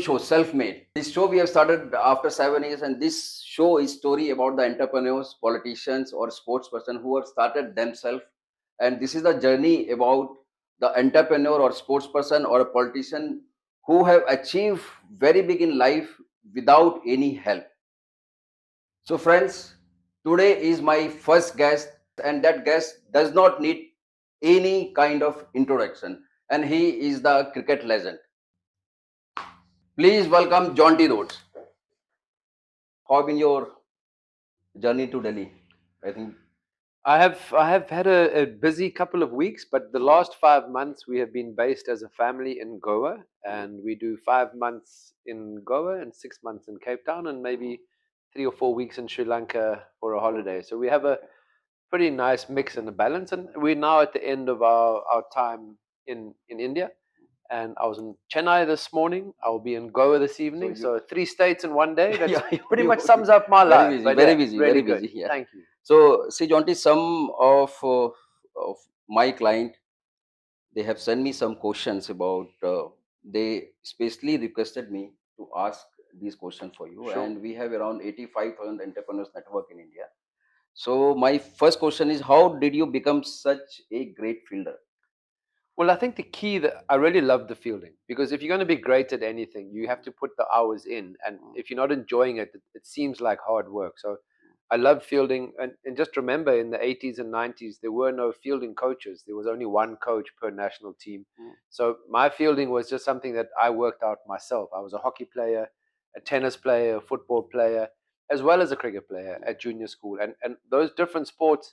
show Self-Made. This show we have started after 7 years, and this show is story about the entrepreneurs, politicians, or sports person who have started themselves. And this is the journey about the entrepreneur or sports person or a politician who have achieved very big in life without any help. So, friends, today is my first guest, and that guest does not need any kind of introduction, and he is the cricket legend. Please welcome Jonty Rhodes. How been your journey to Delhi? I think. I have had a busy couple of weeks, but the last 5 months we have been based as a family in Goa, and we do 5 months in Goa and 6 months in Cape Town, and maybe 3 or 4 weeks in Sri Lanka for a holiday. So we have a pretty nice mix and a balance, and we're now at the end of our time in India. And I was in Chennai this morning. I'll be in Goa this evening. So 3 states in one day. That's pretty much sums up my Very life. busy, But very yeah, busy, really very good. busy. Yeah. Thank you. So, see, Jonty, some of my client, they have sent me some questions about. They specially requested me to ask these questions for you, Sure. and we have around 85,000 entrepreneurs network in India. So, my first question is, how did you become such a great fielder? Well, I think the key that I really love the fielding, because if you're going to be great at anything, you have to put the hours in. And if you're not enjoying it, it seems like hard work. So I love fielding. And just remember, in the 80s and 90s, there were no fielding coaches. There was only one coach per national team. So my fielding was just something that I worked out myself. I was a hockey player, a tennis player, a football player, as well as a cricket player at junior school. And those different sports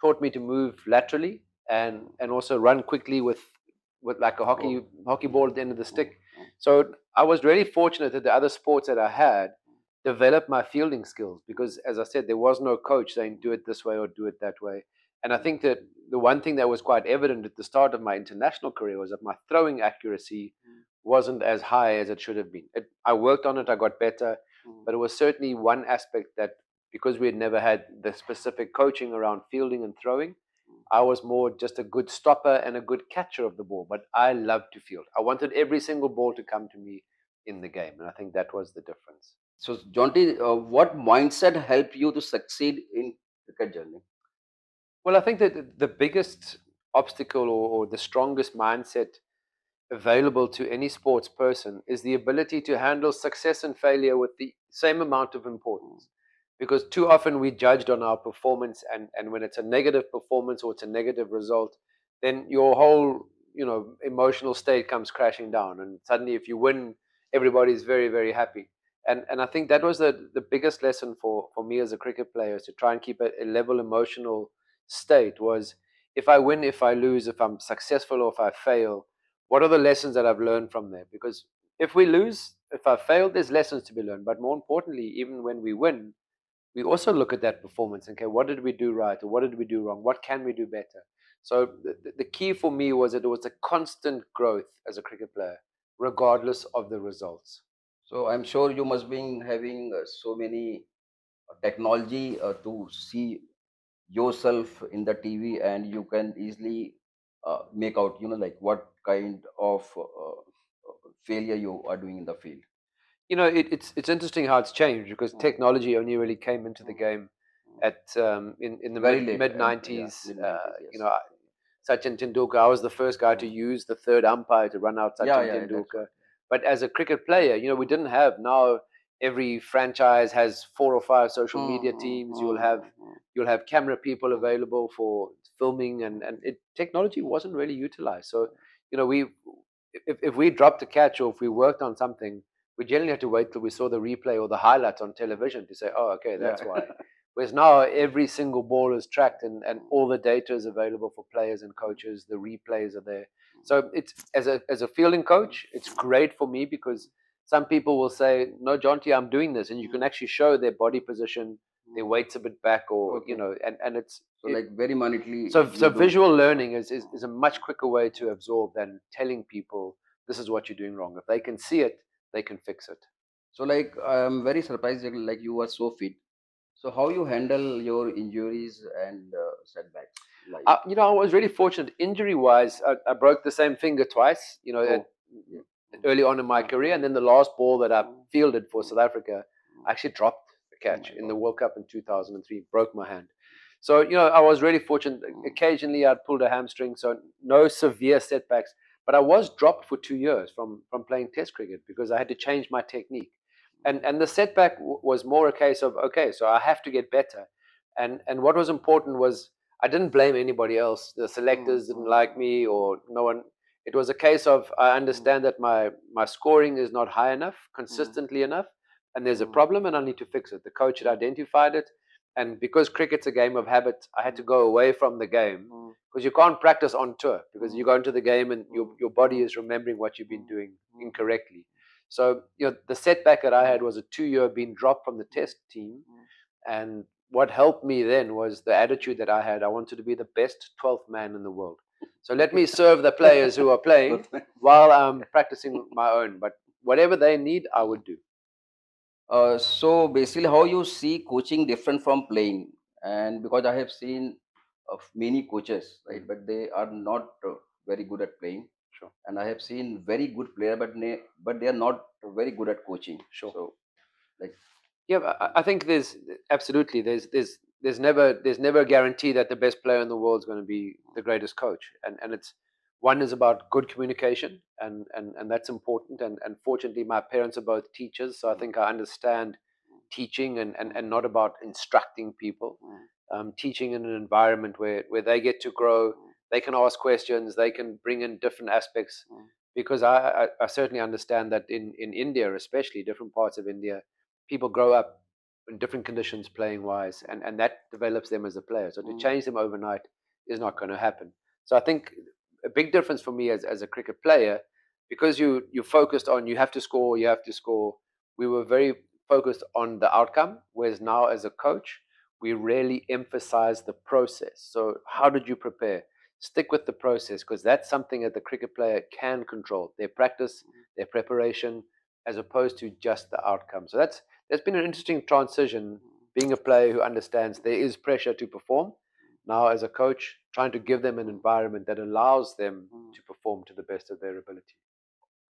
taught me to move laterally and also run quickly with like a hockey ball at the end of the stick. So I was really fortunate that the other sports that I had developed my fielding skills, because, as I said, there was no coach saying do it this way or do it that way. And I think that the one thing that was quite evident at the start of my international career was that my throwing accuracy wasn't as high as it should have been. I worked on it, I got better, but it was certainly one aspect that, because we had never had the specific coaching around fielding and throwing, I was more just a good stopper and a good catcher of the ball. But I loved to field. I wanted every single ball to come to me in the game, and I think that was the difference. So, Jonty, what mindset helped you to succeed in cricket journey? Well, I think that the biggest obstacle, or the strongest mindset available to any sports person, is the ability to handle success and failure with the same amount of importance. Because too often we judged on our performance, and when it's a negative performance or it's a negative result, then your whole emotional state comes crashing down, and suddenly if you win, everybody's very, very happy. And I think that was the biggest lesson for me as a cricket player, is to try and keep a level emotional state. Was, if I win, if I lose, if I'm successful or if I fail, what are the lessons that I've learned from there? Because if we lose, if I fail, there's lessons to be learned. But more importantly, even when we win, we also look at that performance and, okay, what did we do right or what did we do wrong? What can we do better? So the key for me was that it was a constant growth as a cricket player, regardless of the results. So, I'm sure you must be having so many technology to see yourself in the TV, and you can easily make out, like what kind of failure you are doing in the field. It's interesting how it's changed, because technology only really came into the game at in the Very late, mid yeah, '90s. mid 90s, yes. Sachin Tendulkar, I was the first guy to use the third umpire to run out Yeah, Sachin yeah, that's Tendulkar. right. But as a cricket player, we didn't have. Now every franchise has 4 or 5 social media teams. You'll have camera people available for filming, and technology wasn't really utilized. So we if we dropped a catch or if we worked on something, we generally had to wait till we saw the replay or the highlights on television to say, oh, okay, that's Yeah. why. Whereas now every single ball is tracked, and all the data is available for players and coaches. The replays are there. So it's, as a fielding coach, it's great for me, because some people will say, no, Jonty, I'm doing this. And you can actually show their body position, their weight's a bit back, or, Okay. and it's, So, like, very minutely. so visual learning is a much quicker way to absorb than telling people this is what you're doing wrong. If they can see it, they can fix it. So, like, I'm very surprised that, like, you are so fit. So, how you handle your injuries and setbacks? Like, I was really fortunate. Injury wise, I broke the same finger twice. oh, yeah. early on in my career. And then the last ball that I fielded for South Africa, I actually dropped the catch in the World Cup in 2003, broke my hand. So, I was really fortunate. Occasionally I'd pulled a hamstring, so no severe setbacks. But I was dropped for 2 years from playing Test cricket because I had to change my technique. And the setback was more a case of, okay, so I have to get better. And what was important was I didn't blame anybody else. The selectors didn't like me, or no one. It was a case of, I understand that my scoring is not high enough, consistently enough, and there's a problem, and I need to fix it. The coach had identified it, and because cricket's a game of habit, I had to go away from the game because you can't practice on tour, because you go into the game and your body is remembering what you've been doing incorrectly. So, the setback that I had was a 2-year being dropped from the Test team, and what helped me then was the attitude that I had. I wanted to be the best 12th man in the world. So let me serve the players who are playing while I'm practicing my own. But whatever they need, I would do. So basically, how you see coaching different from playing? And because I have seen many coaches, right, but they are not very good at playing, Sure. and I have seen very good player, but they are not very good at coaching. Sure. So, like, Yeah, I think there's absolutely there's never a guarantee that the best player in the world is going to be the greatest coach, and it's one is about good communication, and that's important, and fortunately my parents are both teachers, so I think I understand teaching, and not about instructing people. Teaching in an environment where they get to grow, they can ask questions, they can bring in different aspects, because I certainly understand that in India, especially different parts of India, people grow up in different conditions playing wise, and that develops them as a player. So to change them overnight is not going to happen. So I think a big difference for me as a cricket player, because you focused on you have to score, you have to score. We were very focused on the outcome, whereas now as a coach, we really emphasize the process. So how did you prepare? Stick with the process, because that's something that the cricket player can control. Their practice, their preparation, as opposed to just the outcome. So that's been an interesting transition, being a player who understands there is pressure to perform. Now, as a coach, trying to give them an environment that allows them to perform to the best of their ability.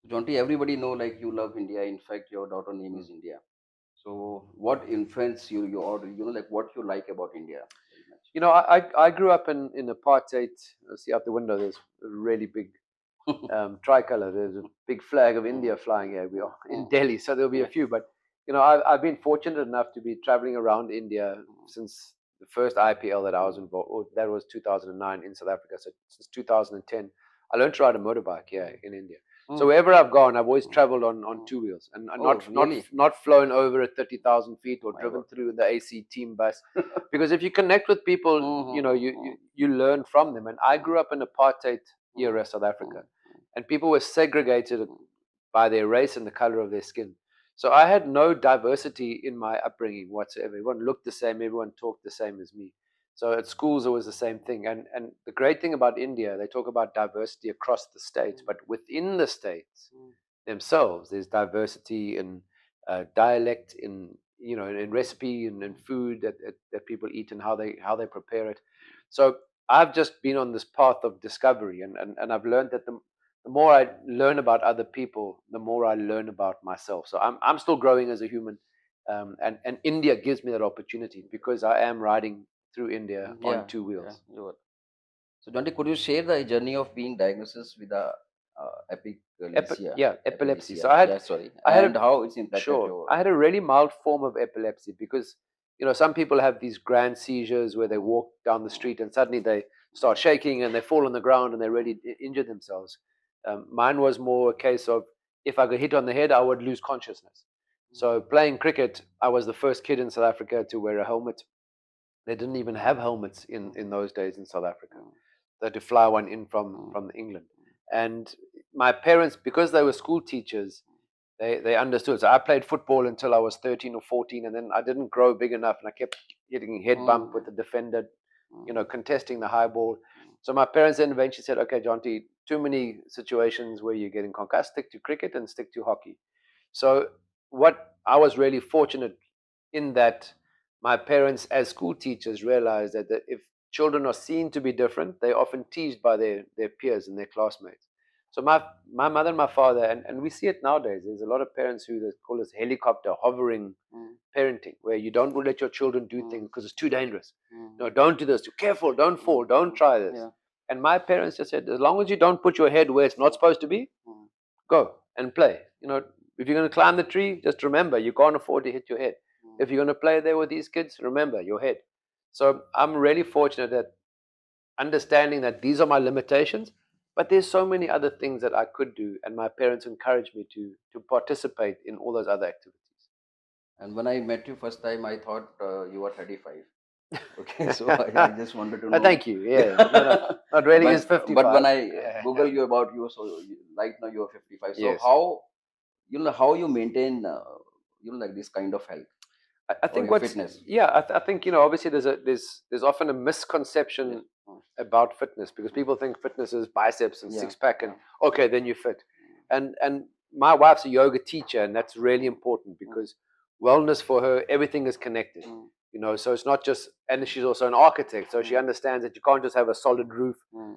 Jonty, everybody know like you love India. In fact, your daughter name is India. So, what influence you or like what you like about India very much? I grew up in apartheid. See out the window, there's a really big tricolor. There's a big flag of India flying here. We are in Delhi, so there'll be a few. But I've been fortunate enough to be traveling around India since the first IPL that I was involved. Or that was 2009 in South Africa. So since 2010, I learned to ride a motorbike here in India. So wherever I've gone, I've always traveled on two wheels, and Really? not flown over at 30,000 feet or My driven God. through the AC team bus. Because if you connect with people, you learn from them. And I grew up in apartheid era South Africa, and people were segregated by their race and the color of their skin. So I had no diversity in my upbringing whatsoever. Everyone looked the same, everyone talked the same as me. So at schools it was the same thing. And the great thing about India, they talk about diversity across the states, but within the states themselves, there's diversity in dialect, in recipe, and in food that people eat, and how they prepare it. So I've just been on this path of discovery, and I've learned that the more I learn about other people, the more I learn about myself. So I'm still growing as a human, and India gives me that opportunity because I am riding through India on Yeah, two yeah, wheels. you are. So, Jonty, could you share the journey of being diagnosed with a Epilepsy. epilepsy, So I had yeah, sorry, I had a and how it's impacted sure. your. I had a really mild form of epilepsy because, some people have these grand seizures where they walk down the street and suddenly they start shaking and they fall on the ground and they really injure themselves. Mine was more a case of, if I got hit on the head, I would lose consciousness. So playing cricket, I was the first kid in South Africa to wear a helmet. They didn't even have helmets in those days in South Africa. They had to fly one in from England. And my parents, because they were school teachers, they understood. So I played football until I was 13 or 14, and then I didn't grow big enough, and I kept getting head bumped with the defender, contesting the high ball. So my parents then eventually said, "Okay, Jonty, too many situations where you're getting concussed. Stick to cricket and stick to hockey." So what I was really fortunate in that my parents, as school teachers, realized that if children are seen to be different, they're often teased by their peers and their classmates. So my mother and my father, and we see it nowadays. There's a lot of parents who they call this helicopter hovering parenting, where you don't let your children do things because it's too dangerous. No, don't do this. Be careful. Don't fall. Don't try this. Yeah. And my parents just said, as long as you don't put your head where it's not supposed to be, go and play. If you're going to climb the tree, just remember you can't afford to hit your head. If you're going to play there with these kids, remember your head. So I'm really fortunate that understanding that these are my limitations, but there's so many other things that I could do, and my parents encouraged me to participate in all those other activities. And when I met you first time, I thought you were 35. Okay, so I just wanted to know. Thank you. Yeah, no, not really. It's 55. But when I Google you about you, so right now you are 55. So Yes. how you maintain like this kind of health? I think your fitness. Yeah, I think obviously there's often a misconception about fitness, because people think fitness is biceps and six pack and okay, then you're fit. And my wife's a yoga teacher, and that's really important because wellness for her, everything is connected. So it's not just, and she's also an architect, so she understands that you can't just have a solid roof,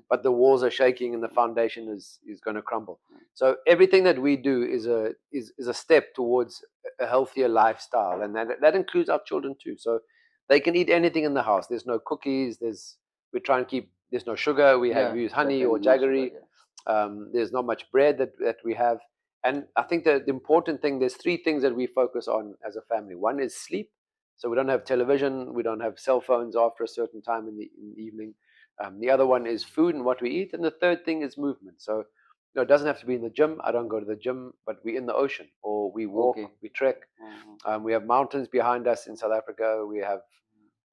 but the walls are shaking and the foundation is going to crumble. So everything that we do is a step towards a healthier lifestyle, and that includes our children too. So they can eat anything in the house. There's no cookies. We try and keep, there's no sugar. We use honey or jaggery. There's not much bread that we have. And I think that the important thing, there's three things that we focus on as a family. One is sleep. So we don't have television. We don't have cell phones after a certain time in the evening. The other one is food and what we eat. And the third thing is movement. So it doesn't have to be in the gym. I don't go to the gym, but we're in the ocean, or we walk, we trek. We have mountains behind us in South Africa. We have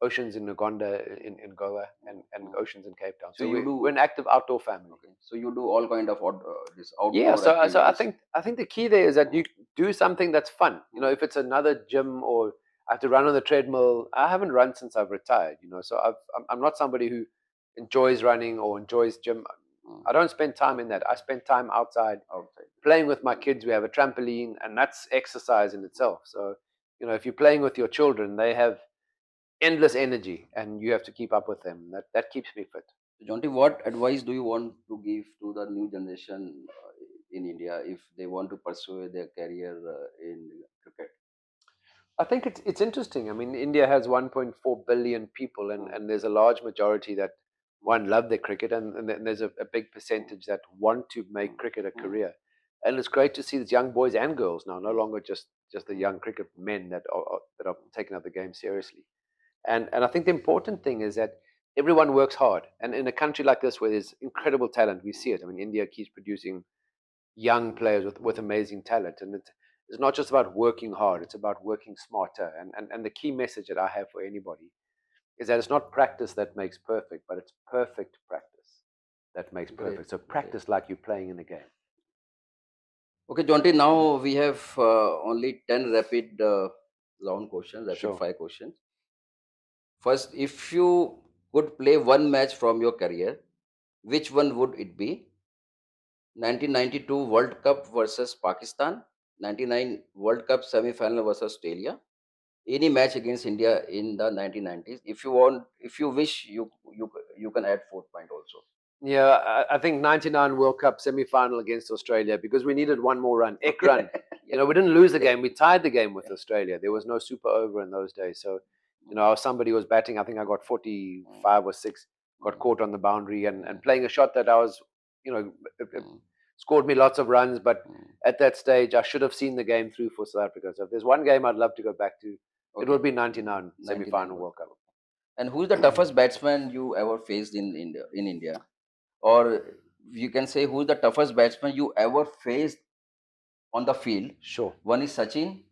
oceans in Uganda, in Goa, and oceans in Cape Town. So we're an active outdoor family. Okay. So you do all kind of this outdoor Yeah. So activities. I think the key there is that you do something that's fun. If it's another gym or I have to run on the treadmill, I haven't run since I've retired. So I'm not somebody who enjoys running or enjoys gym. I don't spend time in that. I spend time outside playing with my kids. We have a trampoline, and that's exercise in itself. So, if you're playing with your children, they have endless energy, and you have to keep up with them. That keeps me fit. Jonty, what advice do you want to give to the new generation in India if they want to pursue their career in cricket? I think it's interesting. I mean, India has 1.4 billion people, and there's a large majority that love their cricket, and then there's a big percentage that want to make cricket a career. And it's great to see these young boys and girls now, no longer just the young cricket men that are taking up the game seriously. And I think the important thing is that everyone works hard. And in a country like this where there's incredible talent, we see it. I mean, India keeps producing young players with amazing talent. And it's not just about working hard, it's about working smarter. And the key message that I have for anybody is that it's not practice that makes perfect, but it's perfect practice that makes perfect. So practice like you're playing in a game. Okay, Jonty, now we have only 10 rapid round questions, rapid fire questions. First, if you could play one match from your career, which one would it be? 1992 World Cup versus Pakistan, 99 World Cup semi-final versus Australia, any match against India in the 1990s. If you want, if you wish, you can add fourth point also. Yeah, I think 99 World Cup semi-final against Australia, because we needed one more run, ek run. We didn't lose the game. We tied the game with Australia. There was no super over in those days. So, somebody was batting. I think I got 45 or 6, got caught on the boundary and playing a shot that I was, it scored me lots of runs. But at that stage, I should have seen the game through for South Africa. So if there's one game I'd love to go back to, it would be 99 semi-final World Cup. And who's the toughest batsman you ever faced in India? Or you can say who's the toughest batsman you ever faced on the field? Sure. One is Sachin,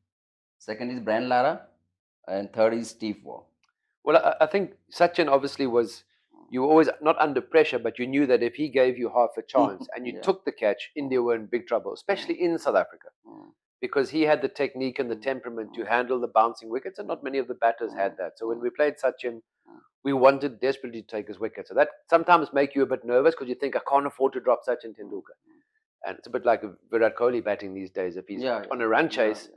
second is Brian Lara, and third is Steve Waugh. Well, I think Sachin obviously was, you were always not under pressure, but you knew that if he gave you half a chance and you took the catch, India were in big trouble, especially in South Africa, because he had the technique and the temperament to handle the bouncing wickets, and not many of the batters had that. So when we played Sachin, we wanted desperately to take his wicket. So that sometimes make you a bit nervous because you think, I can't afford to drop Sachin Tendulkar. And it's a bit like Virat Kohli batting these days. If he's on a run chase,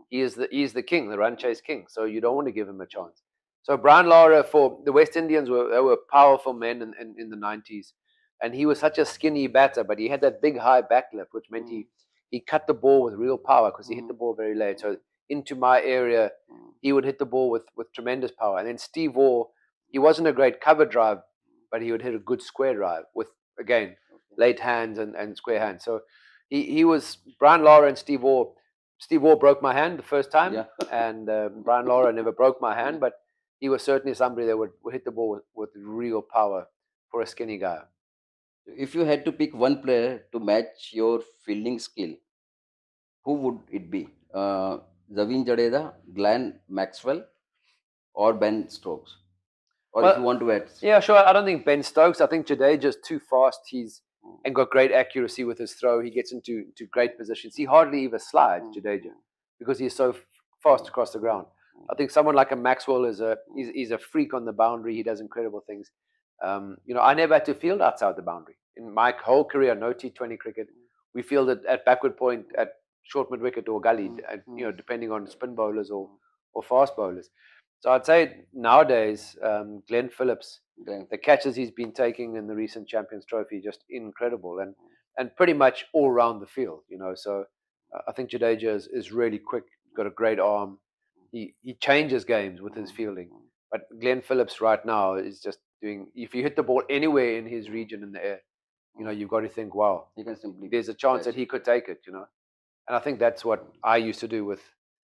he is the king, the run chase king. So you don't want to give him a chance. So Brian Lara, for the West Indians, they were powerful men in the 90s. And he was such a skinny batter, but he had that big high backlip, which meant he cut the ball with real power because he hit the ball very late. So into my area, he would hit the ball with tremendous power. And then Steve Waugh, he wasn't a great cover drive, but he would hit a good square drive with, again, late hands and square hands. So he was Brian Lara and Steve Waugh. Steve Waugh broke my hand the first time, Yeah. and Brian Lara never broke my hand, but he was certainly somebody that would hit the ball with real power for a skinny guy. If you had to pick one player to match your fielding skill, who would it be? Javin Jadeja, Glenn Maxwell, or Ben Stokes? Or if you Well, want to add, yeah, sure. I don't think Ben Stokes. I think Jadeja's too fast. He's and got great accuracy with his throw. He gets into great positions. He hardly even slides, Jadeja, because he's so fast across the ground. I think someone like a Maxwell he's a freak on the boundary. He does incredible things. I never had to field outside the boundary in my whole career. No T20 cricket. We fielded at backward point, at short mid wicket or gully, depending on spin bowlers or fast bowlers. So I'd say nowadays, Glenn Phillips, the catches he's been taking in the recent Champions Trophy, just incredible, and pretty much all around the field. So I think Jadeja is really quick, got a great arm. He changes games with his fielding. But Glenn Phillips right now is just doing. If you hit the ball anywhere in his region in the air, you've got to think, wow, you can simply there's a chance catch that he could take it. And I think that's what I used to do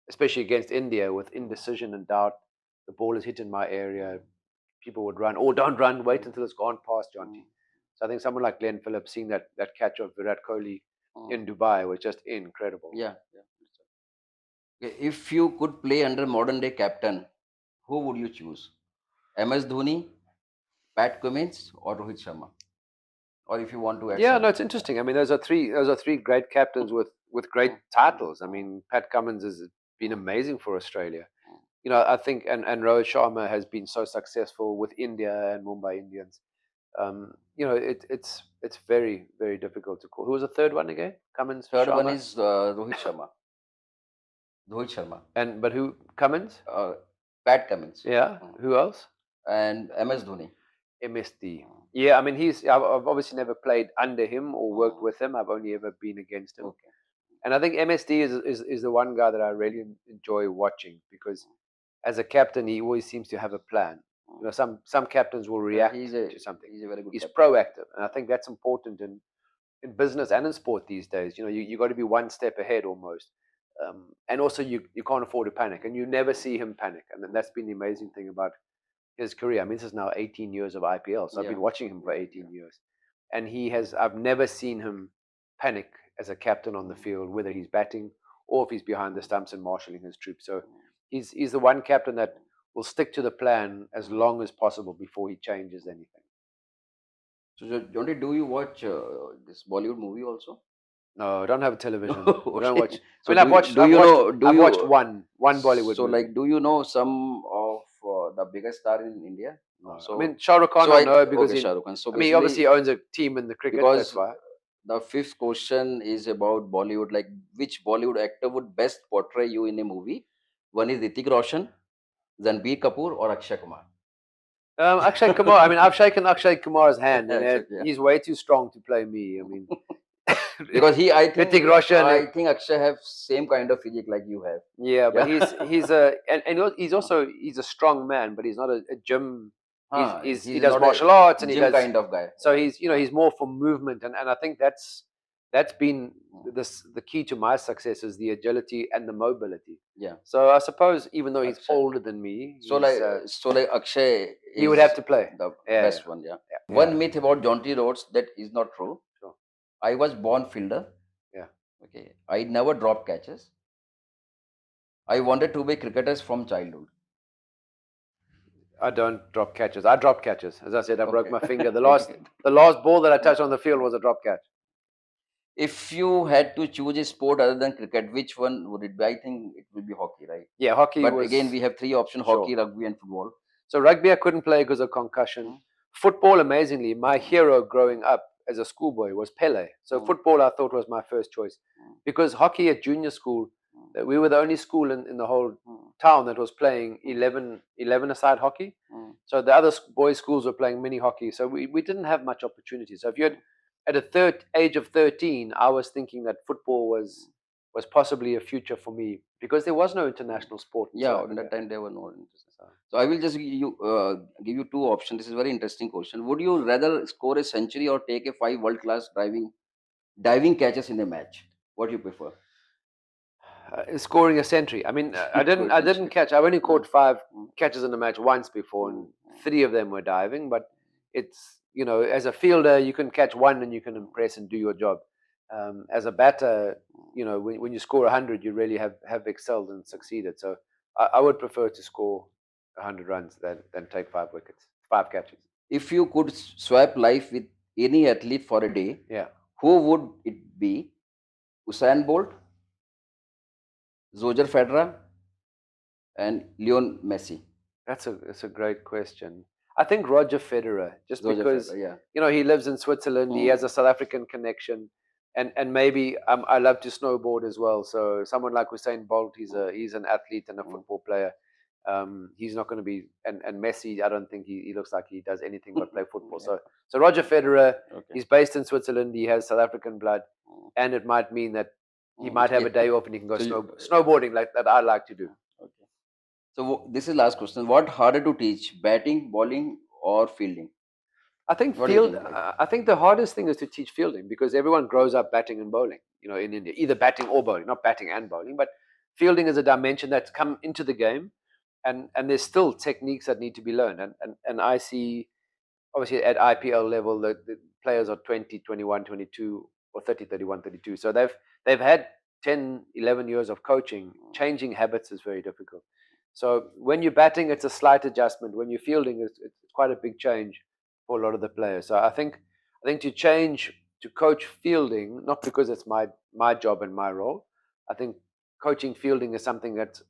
especially against India, with indecision and doubt. The ball is hit in my area. People would run, or don't run, wait until it's gone past Jonty. So I think someone like Glenn Phillips, seeing that catch of Virat Kohli in Dubai was just incredible. Yeah. Okay, if you could play under modern day captain, who would you choose? MS Dhoni, Pat Cummins, or Rohit Sharma? Or if you want to add Yeah, some. no, it's interesting. I mean, those are three great captains with great titles. I mean, Pat Cummins has been amazing for Australia. I think, and Rohit Sharma has been so successful with India and Mumbai Indians. It's very, very difficult to call. Who was the third one again? Cummins, Third one Sharma, is Rohit Sharma. Rohit Sharma. but who Cummins? Pat Cummins. Yeah, who else? And MS Dhoni. MSD. Yeah, I mean, I've obviously never played under him or worked with him. I've only ever been against him. Okay. And I think MSD is the one guy that I really enjoy watching, because as a captain, he always seems to have a plan. Some captains will react to something. He's a very good He's captain. proactive, and I think that's important in business and in sport these days. You got to be one step ahead almost, and also you can't afford to panic, and you never see him panic. And that's been the amazing thing about his career. I mean, this is now 18 years of IPL, so I've been watching him for 18 years, and I've never seen him panic as a captain on the field, whether he's batting or if he's behind the stumps and marshalling his troops. So he's the one captain that will stick to the plan as long as possible before he changes anything. So, Jonty, do you watch this Bollywood movie also? No, I don't have a television. Okay. I don't watch. So I've watched one Bollywood So, movie. like, do you know some of the biggest star in India? No. So, I mean, Shah Rukh Khan, so I know because okay, Shah Rukh Khan. So I mean, he obviously owns a team in the cricket. because That's why. the fifth question is about Bollywood. Like, which Bollywood actor would best portray you in a movie? One is Hrithik Roshan, Ranbir Kapoor, or Akshay Kumar. Akshay Kumar. I mean, I've shaken Akshay Kumar's hand, and Yeah. he's way too strong to play me. I mean, Because I think Hrithik Roshan. I think Akshay have same kind of physique like you have. Yeah, but Yeah. he's a strong man, but he's not a gym. He He's does not martial a arts, and he gym does. kind of guy. So he's more for movement, and I think that's been the key to my success, is the agility and the mobility. Yeah. So I suppose even though he's Akshay. older than me, So like Akshay, he would have to play. the Yeah, best one. Yeah. One myth about Jonty Rhodes that is not true. Sure. I was born fielder. Yeah. Okay. I never dropped catches. I wanted to be cricketers from childhood. I don't drop catches. I dropped catches. As I said, I broke Okay. my finger. The last ball that I touched on the field was a drop catch. If you had to choose a sport other than cricket, which one would it be? I think it would be hockey, right? Yeah, hockey. But again, we have three options: Sure. hockey, rugby, and football. So rugby I couldn't play because of concussion. Football, amazingly, my hero growing up as a schoolboy was Pele. So football I thought was my first choice, because hockey at junior school, we were the only school in the whole town that was playing 11-a-side hockey. So the other boys' schools were playing mini hockey. So we didn't have much opportunity. So if you had at a age of 13, I was thinking that football was possibly a future for me because there was no international sport in Yeah, South at that Africa. time they were not interested. So, So I will just give you two options. This is a very interesting question. Would you rather score a century or take a 5 world class diving catches in a match? What do you prefer? scoring a century. I mean, Score a I didn't century. catch. I've only caught 5 Mm, catches in a match once before, and mm, 3 of them were diving. But it's as a fielder, you can catch one and you can impress and do your job. As a batter, when you score 100, you really have excelled and succeeded. So I would prefer to score 100 runs than take 5 wickets, 5 catches. If you could swap life with any athlete for a day, Yeah. who would it be? Usain Bolt, Roger Federer, and Leon Messi. That's a great question. I think Roger Federer, just Roger because Federer, yeah. he lives in Switzerland, he Mm, has a South African connection, and maybe I love to snowboard as well. So someone like Usain Bolt, he's an athlete and a mm. football player. He's not going to be and Messi. I don't think he looks like he does anything but play football. Yeah. So Roger Federer, Okay. he's based in Switzerland. He has South African blood, Mm, and it might mean that he mm. might have Yeah. a day off and he can go So you, snowboarding like that. I like to do. okay. So this is last question. What harder to teach, batting, bowling, or fielding? I think What do you think? Like, I think the hardest thing is to teach fielding because everyone grows up batting and bowling. In India, either batting or bowling, not batting and bowling, but fielding is a dimension that's come into the game, and there's still techniques that need to be learned. And I see obviously at IPL level the players are 20, 21, 22, or 30, 31, 32. So they've had 10, 11 years of coaching. Changing habits is very difficult. So when you're batting, it's a slight adjustment. When you're fielding, it's quite a big change for a lot of the players. So I think to coach fielding, not because it's my job and my role. I think coaching fielding is something that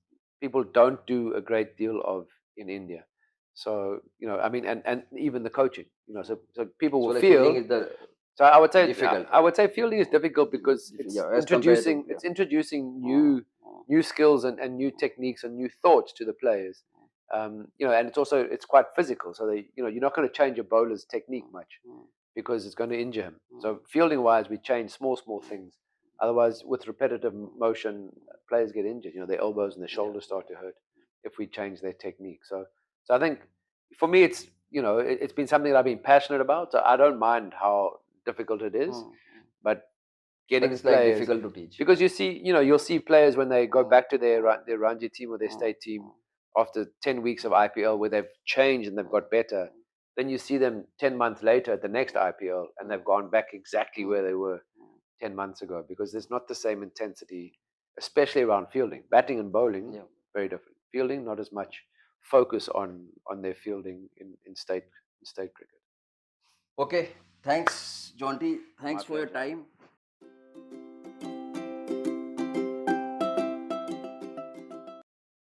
people don't do a great deal of in India. So I mean, and even the coaching, so people so will like fielding feel. is the So I would say difficult. fielding is difficult because it's Yeah, as compared to introducing yeah. it's introducing Mm, mm, new skills and new techniques and new thoughts to the players. And it's quite physical. So you're not going to change a bowler's technique much mm, because it's going to injure him. mm. So fielding wise, we change small things. Otherwise, with repetitive motion, players get injured. Their elbows and their shoulders start to hurt if we change their technique. So I think for me, it's been something that I've been passionate about. So I don't mind how difficult it is, Mm, but but getting it's like players difficult to teach. because you'll see players when they go Mm, back to their Ranji team or their mm, state team after 10 weeks of IPL where they've changed and they've got better. Then you see them 10 months later at the next IPL and they've gone back exactly where they were 10 months ago because there's not the same intensity, especially around fielding. Batting and bowling, yeah. very different. Fielding, not as much focus on their fielding in state cricket. Okay. Thanks, Jonty. My Thanks for your pleasure. time.